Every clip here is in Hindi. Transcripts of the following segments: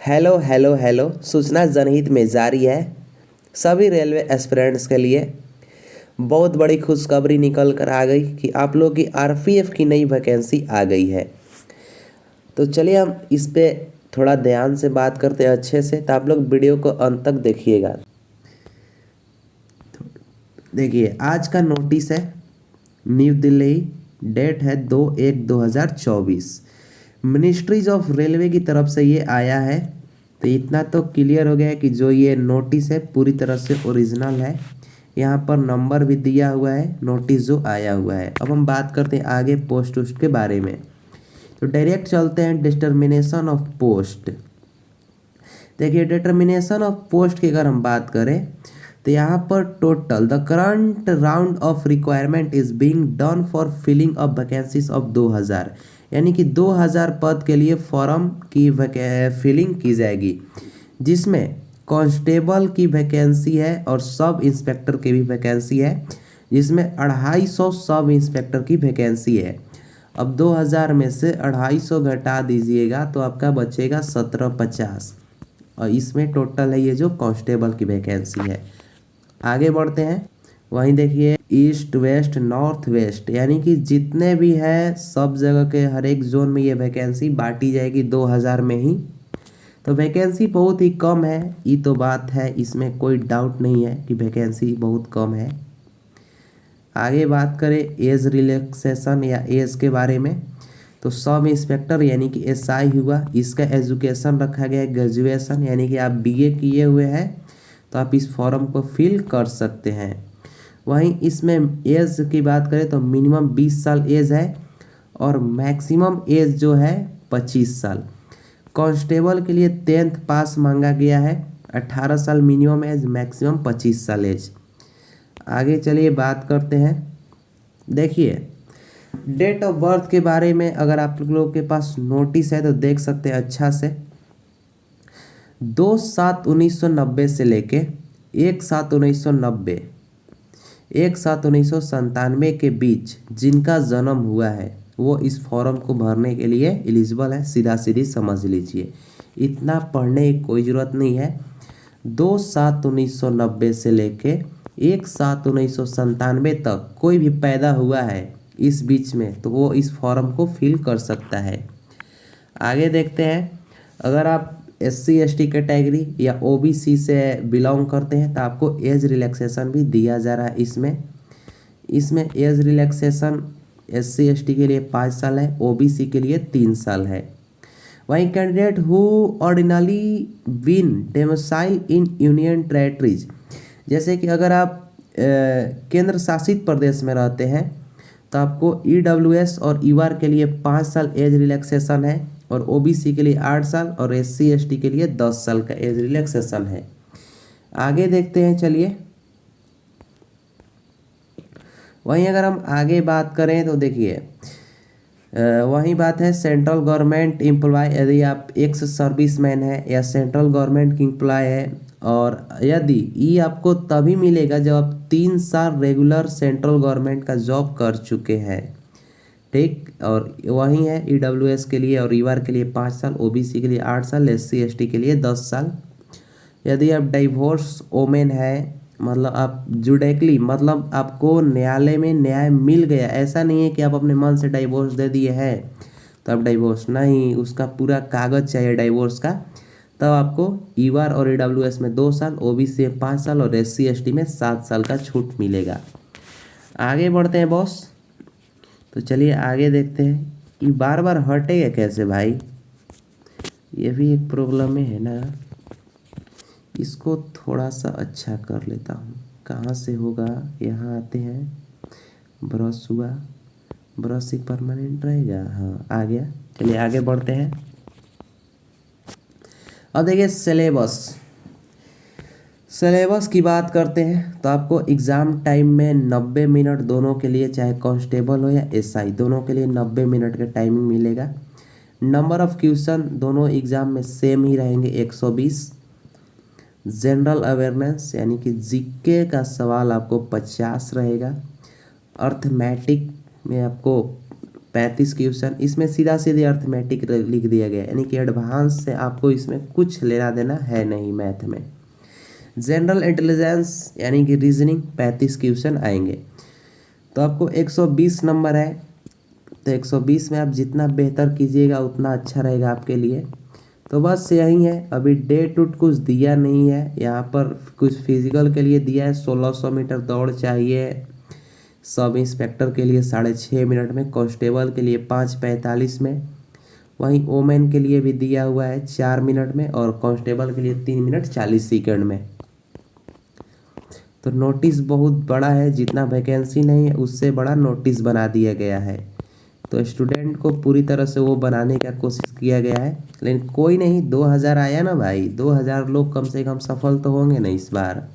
Hello hello hello. सूचना जनहित में जारी है। सभी रेलवे एस्पिरेंट्स के लिए बहुत बड़ी खुशखबरी निकल कर आ गई कि आप लोग की आरपीएफ की नई वैकेंसी आ गई है। तो चलिए हम इस पे थोड़ा ध्यान से बात करते हैं अच्छे से, तो आप लोग वीडियो को अंत तक देखिएगा। देखिए, आज का नोटिस है, न्यू दिल्ली, डेट है 2/1/2024। मिनिस्ट्रीज ऑफ रेलवे की तरफ से ये आया है। तो इतना तो क्लियर हो गया है कि जो ये नोटिस है पूरी तरह से ओरिजिनल है। यहाँ पर नंबर भी दिया हुआ है नोटिस जो आया हुआ है। अब हम बात करते हैं आगे पोस्ट उस्ट के बारे में। तो डायरेक्ट चलते हैं डिटर्मिनेशन ऑफ पोस्ट। देखिए, डिटर्मिनेशन ऑफ पोस्ट की अगर हम बात करें तो यहाँ पर total the current round of requirement is being done for filling of vacancies of 2000, यानी कि 2000 पद के लिए फॉर्म की फिलिंग की जाएगी, जिसमें कांस्टेबल की वैकेंसी है और सब इंस्पेक्टर की भी वैकेंसी है, जिसमें 250 सब इंस्पेक्टर की वैकेंसी है। अब 2000 में से 250 घटा दीजिएगा तो आपका बचेगा 1750, और इसमें टोटल है ये जो कांस्टेबल की वैकेंसी है। आगे बढ़ते हैं। वहीं देखिए, ईस्ट वेस्ट नॉर्थ वेस्ट, यानी कि जितने भी है सब जगह के हर एक जोन में ये वैकेंसी बांटी जाएगी 2000 में ही। तो वैकेंसी बहुत ही कम है, ये तो बात है, इसमें कोई डाउट नहीं है कि वैकेंसी बहुत कम है। आगे बात करें एज रिलैक्सेशन या एज के बारे में, तो सब इंस्पेक्टर यानी कि एसआई हुआ, इसका एजुकेशन रखा गया है ग्रेजुएशन, यानी कि आप बीए किए हुए हैं तो आप इस फॉर्म को फिल कर सकते हैं। वहीं इसमें एज की बात करें तो मिनिमम 20 साल एज है और मैक्सिमम एज जो है 25 साल। कांस्टेबल के लिए 10th पास मांगा गया है, 18 साल मिनिमम एज, मैक्सिमम 25 साल एज। आगे चलिए बात करते हैं। देखिए, डेट ऑफ बर्थ के बारे में अगर आप लोगों के पास नोटिस है तो देख सकते हैं अच्छा से। 2/7/1990 से लेके 1/7/1990 1/7/1997 के बीच जिनका जन्म हुआ है वो इस फॉर्म को भरने के लिए एलिजिबल है। सीधा सीधी समझ लीजिए, इतना पढ़ने की कोई ज़रूरत नहीं है। 2/7/1990 से लेके 1/7/1997 तक कोई भी पैदा हुआ है इस बीच में तो वो इस फॉर्म को फिल कर सकता है। आगे देखते हैं, अगर आप SC ST कैटेगरी या OBC से बिलोंग करते हैं तो आपको एज रिलैक्सेशन भी दिया जा रहा है। इसमें एज रिलैक्सेशन SC ST के लिए 5 साल है, OBC के लिए 3 साल है। वहीं candidate who ordinarily win domicile in union territories, जैसे कि अगर आप केंद्र शासित प्रदेश में रहते हैं तो आपको EWS और ER के लिए 5 साल एज रिलैक्सेशन है, और OBC के लिए 8 साल और SC ST के लिए 10 साल का एज रिलैक्सेशन है। आगे देखते हैं, चलिए। वहीं अगर हम आगे बात करें तो देखिए, वही बात है सेंट्रल गवर्नमेंट एम्प्लॉय, यदि आप एक्स सर्विसमैन है या सेंट्रल गवर्नमेंट की एम्प्लॉय है, और यदि ये आपको तभी मिलेगा जब आप 3 साल रेगुलर सेंट्रल गवर्नमेंट का जॉब कर चुके हैं, ठीक। और वही है EWS के लिए और ER के लिए 5 साल, OBC के लिए 8 साल, SC ST के लिए 10 साल। यदि आप डाइवोर्स ओमेन है, मतलब आप जुडिकली, मतलब आपको न्यायालय में न्याय मिल गया, ऐसा नहीं है कि आप अपने मन से डाइवोर्स दे दिए हैं तो आप डाइवोर्स नहीं, उसका पूरा कागज़ चाहिए डाइवोर्स का, तब आपको ER और EWS में 2 साल, OBC में 5 साल और SC ST में 7 साल का छूट मिलेगा। आगे बढ़ते हैं बॉस। तो चलिए आगे देखते हैं, ये बार बार हटेगा कैसे भाई, ये भी एक प्रॉब्लम में है ना। इसको थोड़ा सा अच्छा कर लेता हूँ, कहाँ से होगा, यहाँ आते हैं, ब्रश हुआ, ब्रश ही परमानेंट रहेगा, हाँ आ गया। चलिए आगे बढ़ते हैं। अब देखिए सिलेबस की बात करते हैं तो आपको एग्ज़ाम टाइम में 90 मिनट दोनों के लिए, चाहे कांस्टेबल हो या SI, दोनों के लिए 90 मिनट का टाइमिंग मिलेगा। नंबर ऑफ क्वेश्चन दोनों एग्ज़ाम में सेम ही रहेंगे, 120। जनरल अवेयरनेस यानी कि जीके का सवाल आपको 50 रहेगा। अर्थमेटिक में आपको 35 क्वेश्चन, इसमें सीधा सीधे अर्थमेटिक लिख दिया गया है, यानी कि एडवांस से आपको इसमें कुछ लेना देना है नहीं मैथ में। जनरल इंटेलिजेंस यानी कि रीजनिंग 35 क्वेश्चन आएंगे। तो आपको 120 नंबर है, तो 120 में आप जितना बेहतर कीजिएगा उतना अच्छा रहेगा आपके लिए। तो बस यही है, अभी डेट उट कुछ दिया नहीं है यहाँ पर। कुछ फिजिकल के लिए दिया है 1600 मीटर दौड़ चाहिए, सब इंस्पेक्टर के लिए 6.5 मिनट में, कांस्टेबल के लिए 5:45 में, वहीं ओमेन के लिए भी दिया हुआ है 4 मिनट में, और कांस्टेबल के लिए 3 मिनट 40 सेकंड में। तो नोटिस बहुत बड़ा है, जितना वैकेंसी नहीं है उससे बड़ा नोटिस बना दिया गया है। तो स्टूडेंट को पूरी तरह से वो बनाने का कोशिश किया गया है, लेकिन कोई नहीं, 2000 आया ना भाई, 2000 लोग कम से कम सफल तो होंगे ना इस बार।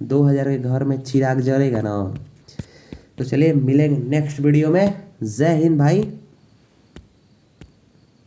2000 के घर में चिराग जलेगा ना। तो चलिए मिलेंगे नेक्स्ट वीडियो में। जय हिंद भाई।